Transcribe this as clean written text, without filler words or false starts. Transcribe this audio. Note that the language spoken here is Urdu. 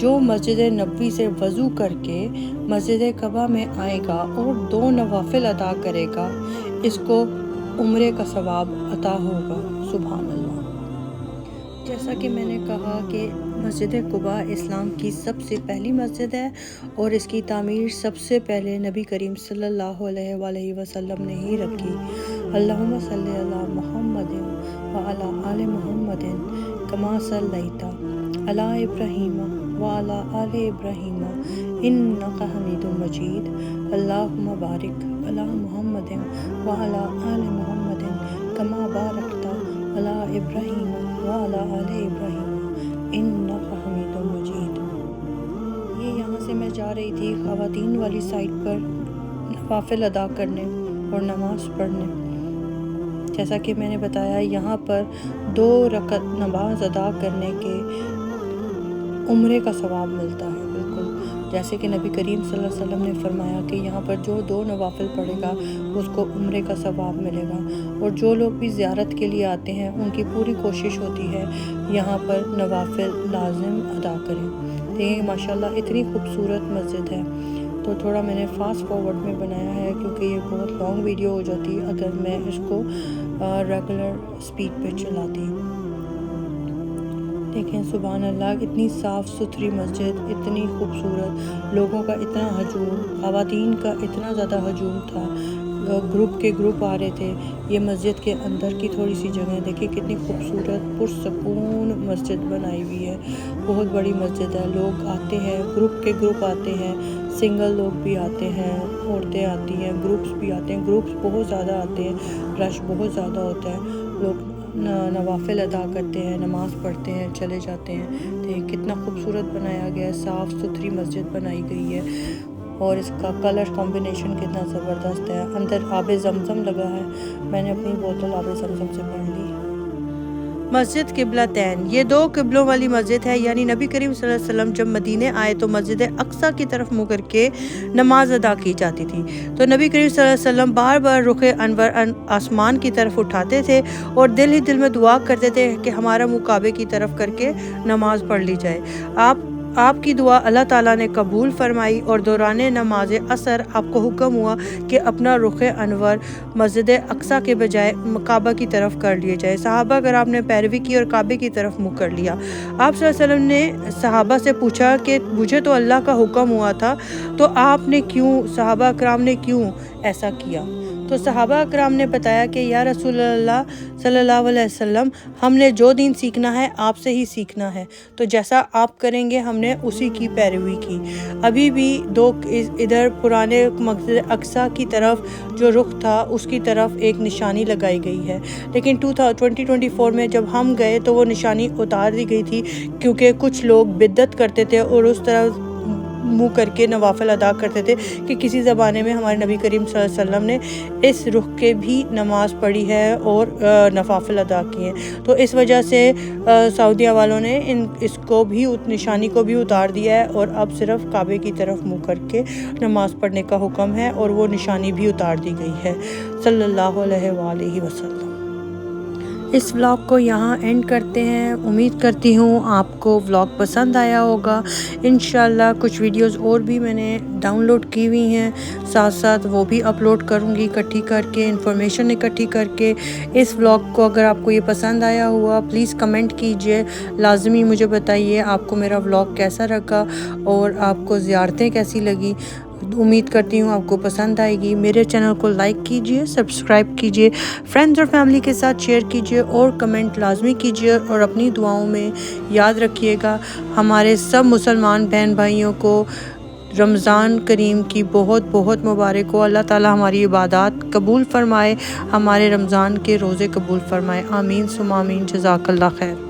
جو مسجد نبوی سے وضو کر کے مسجد کعبہ میں آئے گا اور 2 نوافل ادا کرے گا، اس کو عمرے کا ثواب عطا ہوگا۔ سبحان اللہ۔ جیسا کہ میں نے کہا کہ مسجد قباء اسلام کی سب سے پہلی مسجد ہے اور اس کی تعمیر سب سے پہلے نبی کریم صلی اللہ علیہ وآلہ وسلم نے ہی رکھی۔ اللہم صلی علی محمد وعلی آل محمد کما صلیت علی ابراہیم وعلی آل ابراہیم انک حمید مجید۔ اللہم بارک علی محمد وعلی آل محمد کما بارکت علی ابراہیم وعلی آل ابراہیم انک حمید مجید۔ یہ یہاں سے میں جا رہی تھی خواتین والی سائٹ پر نوافل ادا کرنے اور نماز پڑھنے۔ جیسا کہ میں نے بتایا یہاں پر 2 رکعت نماز ادا کرنے کے عمرے کا ثواب ملتا ہے، بالکل جیسے کہ نبی کریم صلی اللہ علیہ وسلم نے فرمایا کہ یہاں پر جو 2 نوافل پڑھے گا اس کو عمرے کا ثواب ملے گا۔ اور جو لوگ بھی زیارت کے لیے آتے ہیں ان کی پوری کوشش ہوتی ہے یہاں پر نوافل لازم ادا کریں۔ دیکھیں ماشاءاللہ اتنی خوبصورت مسجد ہے، تو تھوڑا میں نے فاسٹ فارورڈ میں بنایا ہے کیونکہ یہ بہت لانگ ویڈیو ہو جاتی اگر میں اس کو ریگولر سپیڈ پہ چلاتی۔ دیکھیں سبحان اللہ، اتنی صاف ستھری مسجد، اتنی خوبصورت، لوگوں کا اتنا ہجوم، خواتین کا اتنا زیادہ ہجوم تھا، گروپ کے گروپ آ رہے تھے۔ یہ مسجد کے اندر کی تھوڑی سی جگہ دیکھیں کتنی خوبصورت پرسکون مسجد بنائی ہوئی ہے، بہت بڑی مسجد ہے۔ لوگ آتے ہیں، گروپ کے گروپ آتے ہیں، سنگل لوگ بھی آتے ہیں، عورتیں آتی ہیں، گروپس بھی آتے ہیں، گروپس بہت زیادہ آتے ہیں، رش بہت زیادہ ہوتا ہے۔ لوگ نوافل ادا کرتے ہیں، نماز پڑھتے ہیں، چلے جاتے ہیں۔ تو کتنا خوبصورت بنایا گیا ہے، صاف ستھری مسجد بنائی گئی ہے اور اس کا کلر کمبینیشن کتنا زبردست ہے۔ اندر آب زمزم لگا ہے، میں نے اپنی بوتل آب زمزم سے بھر لی۔ مسجد قبلتین، یہ 2 قبلوں والی مسجد ہے، یعنی نبی کریم صلی اللہ علیہ وسلم جب مدینے آئے تو مسجد اقصیٰ کی طرف منہ کر کے نماز ادا کی جاتی تھی، تو نبی کریم صلی اللہ علیہ وسلم بار بار رخ انور آسمان کی طرف اٹھاتے تھے اور دل ہی دل میں دعا کرتے تھے کہ ہمارا منہ کعبے کی طرف کر کے نماز پڑھ لی جائے۔ آپ کی دعا اللہ تعالیٰ نے قبول فرمائی اور دوران نماز عصر آپ کو حکم ہوا کہ اپنا رخ انور مسجد اقصیٰ کے بجائے کعبہ کی طرف کر لیے جائے۔ صحابہ کرام نے پیروی کی اور کعبے کی طرف منہ کر لیا۔ آپ صلی اللہ علیہ وسلم نے صحابہ سے پوچھا کہ مجھے تو اللہ کا حکم ہوا تھا، تو آپ نے کیوں، صحابہ کرام نے کیوں ایسا کیا؟ تو صحابہ کرام نے بتایا کہ یا رسول اللہ صلی اللہ علیہ وسلم، ہم نے جو دین سیکھنا ہے آپ سے ہی سیکھنا ہے، تو جیسا آپ کریں گے ہم نے اسی کی پیروی کی۔ ابھی بھی ادھر پرانے مسجد اقصیٰ کی طرف جو رخ تھا اس کی طرف ایک نشانی لگائی گئی ہے، لیکن 2024 میں جب ہم گئے تو وہ نشانی اتار دی گئی تھی کیونکہ کچھ لوگ بدعت کرتے تھے اور اس طرح منہ کر کے نوافل ادا کرتے تھے کہ کسی زمانے میں ہمارے نبی کریم صلی اللہ علیہ وسلم نے اس رخ کے بھی نماز پڑھی ہے اور نوافل ادا کیے ہیں، تو اس وجہ سے سعودیہ والوں نے اس کو بھی نشانی کو بھی اتار دیا ہے اور اب صرف کعبے کی طرف منہ کر کے نماز پڑھنے کا حکم ہے اور وہ نشانی بھی اتار دی گئی ہے صلی اللہ علیہ وآلہ وسلم۔ اس ولاگ کو یہاں اینڈ کرتے ہیں۔ امید کرتی ہوں آپ کو ولاگ پسند آیا ہوگا۔ انشاءاللہ کچھ ویڈیوز اور بھی میں نے ڈاؤن لوڈ کی ہوئی ہیں، ساتھ ساتھ وہ بھی اپلوڈ کروں گی اکٹھی کر کے، انفارمیشن اکٹھی کر کے۔ اس ولاگ کو اگر آپ کو یہ پسند آیا ہوا پلیز کمنٹ کیجئے، لازمی مجھے بتائیے آپ کو میرا ولاگ کیسا لگا اور آپ کو زیارتیں کیسی لگی۔ امید کرتی ہوں آپ کو پسند آئے گی۔ میرے چینل کو لائک کیجئے، سبسکرائب کیجئے، فرینڈز اور فیملی کے ساتھ شیئر کیجئے اور کمنٹ لازمی کیجئے اور اپنی دعاؤں میں یاد رکھیے گا۔ ہمارے سب مسلمان بہن بھائیوں کو رمضان کریم کی بہت بہت مبارک ہو۔ اللہ تعالی ہماری عبادات قبول فرمائے، ہمارے رمضان کے روزے قبول فرمائے، آمین ثم آمین۔ جزاک اللہ خیر۔